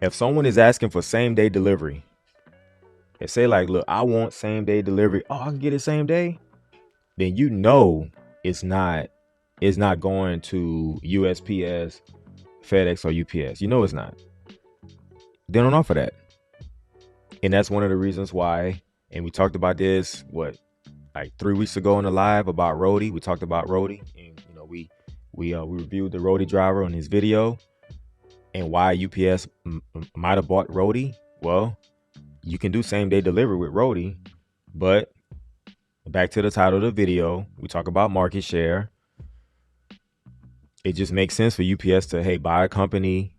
If someone is asking for same day delivery, if say like, look, I want same day delivery. Oh, I can get it same day. Then you know it's not going to USPS, FedEx, or UPS. You know it's not. They don't offer that. And that's one of the reasons why, and we talked about this, like 3 weeks ago in the live about Rody. We talked about Rody, and we reviewed the Rody driver on his video and why UPS might have bought Rody. Well, you can do same day delivery with Rody, but back to the title of the video, we talk about market share. It just makes sense for UPS to buy a company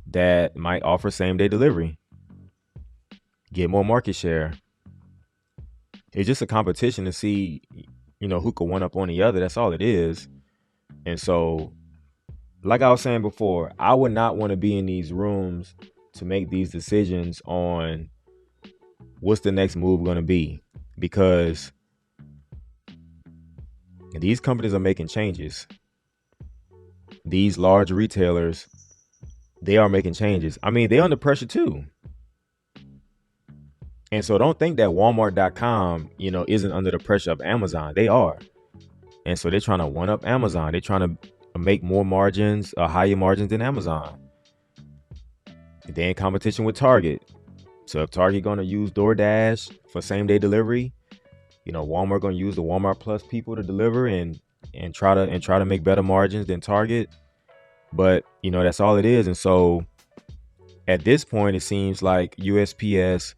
that might offer same day delivery, get more market share. It's just a competition to see, who could one up on the other. That's all it is. And so, like I was saying before, I would not want to be in these rooms to make these decisions on what's the next move going to be, because these companies are making changes. These large retailers, they are making changes. I mean, they're under pressure too. And so don't think that Walmart.com, isn't under the pressure of Amazon. They are. And so they're trying to one up Amazon. They're trying to make more margins, higher margins than Amazon. They're in competition with Target. So if Target going to use DoorDash for same day delivery, Walmart going to use the Walmart Plus people to deliver and try to make better margins than Target. But, that's all it is. And so at this point, it seems like USPS,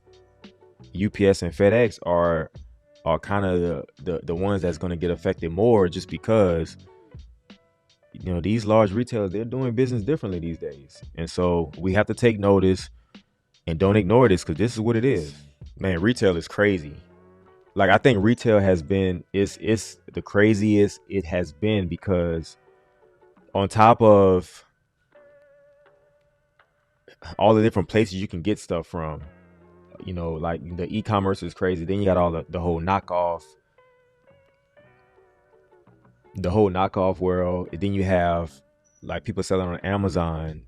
UPS, and FedEx are kind of the ones that's going to get affected more, just because, these large retailers, they're doing business differently these days. And so we have to take notice and don't ignore this, because this is what it is. Man, retail is crazy. Like, I think retail has been, it's the craziest it has been, because on top of all the different places you can get stuff from, like the e-commerce is crazy. Then you got all the whole knockoff world. And then you have like people selling on Amazon.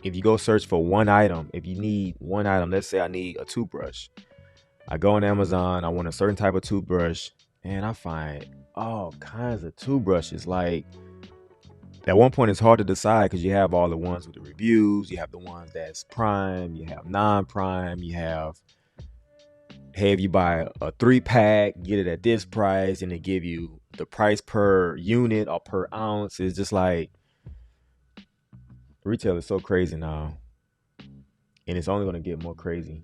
If you go search for one item, if you need one item, let's say I need a toothbrush. I go on Amazon, I want a certain type of toothbrush, and I find all kinds of toothbrushes. Like, at one point, it's hard to decide, because you have all the ones with the reviews, you have the ones that's prime, you have non-prime, you have, hey, if you buy a 3-pack, get it at this price, and they give you the price per unit or per ounce. It's just like, retail is so crazy now, and it's only going to get more crazy.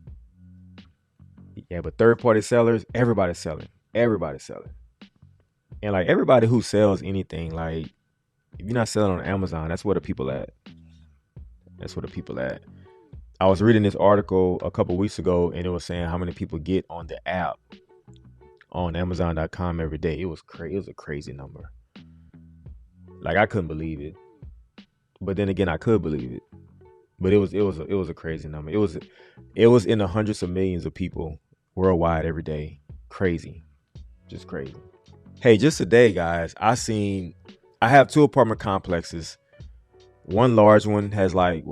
Yeah, but third-party sellers, everybody's selling. And like, everybody who sells anything, like, if you're not selling on Amazon, that's where the people at. I was reading this article a couple weeks ago, and it was saying how many people get on the app on Amazon.com every day. It was a crazy number. Like, I couldn't believe it, but then again, I could believe it. But it was a crazy number. It was in the hundreds of millions of people worldwide every day. Crazy, just crazy. Hey, just today, guys, I have 2 apartment complexes. One large one has like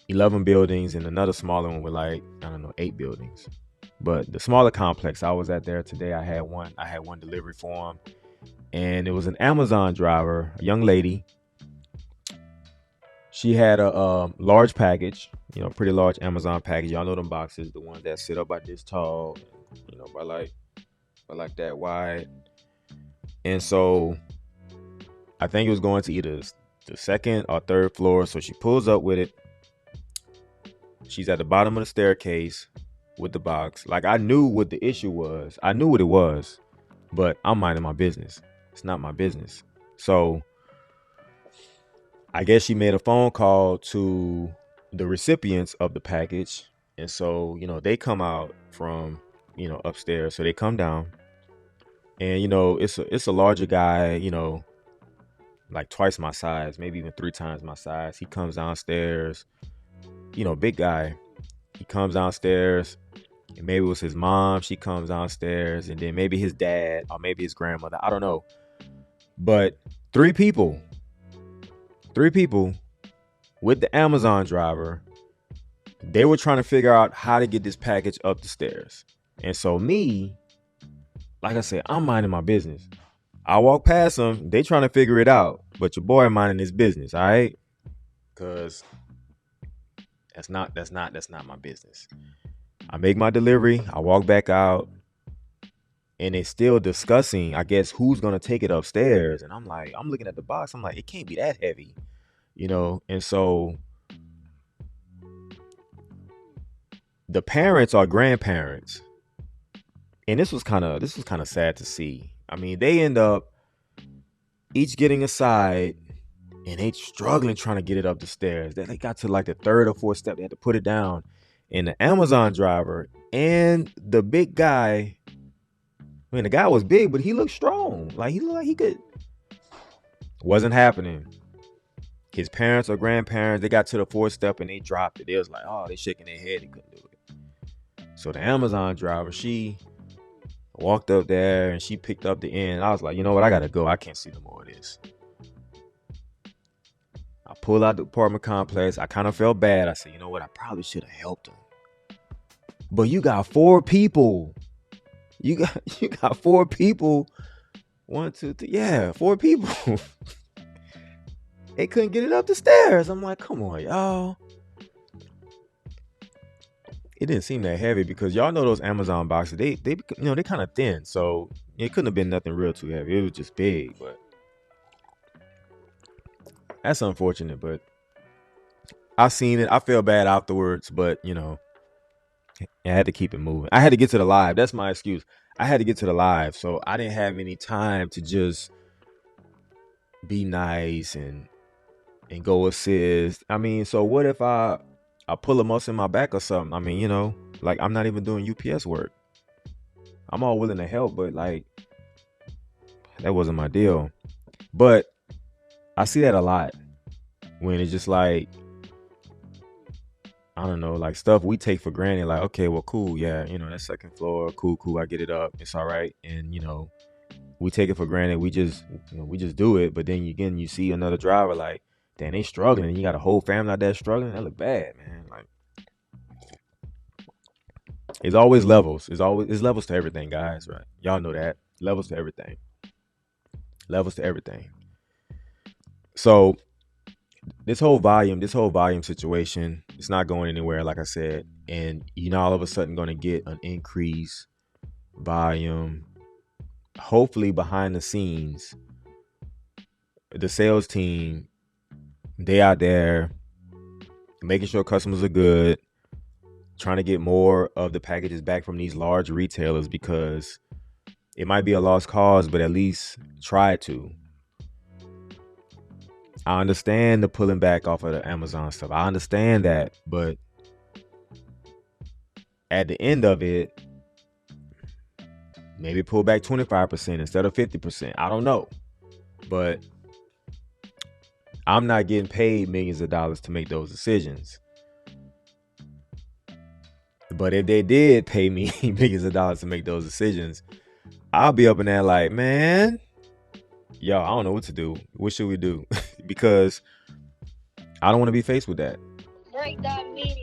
11 buildings, and another smaller one with 8 buildings. But the smaller complex I was at there today, I had one delivery for him, and it was an Amazon driver, a young lady. She had a large package, pretty large Amazon package. Y'all know them boxes, the ones that sit up about this tall, by like that wide. And so I think it was going to either the second or third floor. So she pulls up with it. She's at the bottom of the staircase with the box. Like, I knew what the issue was. I knew what it was, but I'm minding my business. It's not my business. So I guess she made a phone call to the recipients of the package. And so, they come out from, upstairs. So they come down, and, it's a larger guy, like twice my size, maybe even 3 times my size. He comes downstairs, big guy. He comes downstairs, and maybe it was his mom. She comes downstairs, and then maybe his dad or maybe his grandmother. I don't know. But 3 people with the Amazon driver, they were trying to figure out how to get this package up the stairs. And so me, like I said, I'm minding my business. I walk past them, they trying to figure it out, but your boy minding his business, all right? Cause that's not my business. I make my delivery, I walk back out, and it's still discussing, I guess, who's gonna take it upstairs. And I'm like, I'm looking at the box, I'm like, it can't be that heavy, you know? And so the parents are grandparents. And this was kind of sad to see. I mean, they end up each getting a side and they struggling trying to get it up the stairs. They got to like the third or fourth step. They had to put it down. And the Amazon driver and the big guy, I mean, the guy was big, but he looked strong. Like he looked like he could. Wasn't happening. His parents or grandparents, they got to the fourth step and they dropped it. They was like, oh, they shaking their head. They couldn't do it. So the Amazon driver, she walked up there and she picked up the end. I was like, you know what? I got to go. I can't see no more of this. I pulled out the apartment complex. I kind of felt bad. I said, you know what? I probably should have helped him. But you got 4 people. You got 4 people. 1, 2, 3. Yeah, 4 people. They couldn't get it up the stairs. I'm like, come on, y'all. It didn't seem that heavy because y'all know those Amazon boxes, they kind of thin. So it couldn't have been nothing real too heavy. It was just big, but that's unfortunate. But I seen it. I feel bad afterwards, but I had to keep it moving. I had to get to the live. That's my excuse. I had to get to the live. So I didn't have any time to just be nice and go assist. I mean, so what if I pull a muscle in my back or something? I mean, like I'm not even doing UPS work. I'm all willing to help, but like that wasn't my deal. But I see that a lot when it's just like, I don't know, like stuff we take for granted. Like, okay, well, cool. Yeah. That second floor. Cool. I get it up. It's all right. And, we take it for granted. We just do it. But then again, you see another driver like, damn, they struggling. And you got a whole family out there struggling. That look bad, man. Like, it's always levels. It's levels to everything, guys. Right? Y'all know that. Levels to everything. Levels to everything. So this whole volume situation, it's not going anywhere, like I said. And all of a sudden going to get an increase volume. Hopefully behind the scenes, the sales team, they out there making sure customers are good, trying to get more of the packages back from these large retailers, because it might be a lost cause, but at least try to. I understand the pulling back off of the Amazon stuff. I understand that, but at the end of it, maybe pull back 25% instead of 50%. I don't know. But I'm not getting paid millions of dollars to make those decisions. But if they did pay me millions of dollars to make those decisions, I'll be up in there like, man, yo, I don't know what to do. What should we do? Because I don't want to be faced with that. Break that meeting.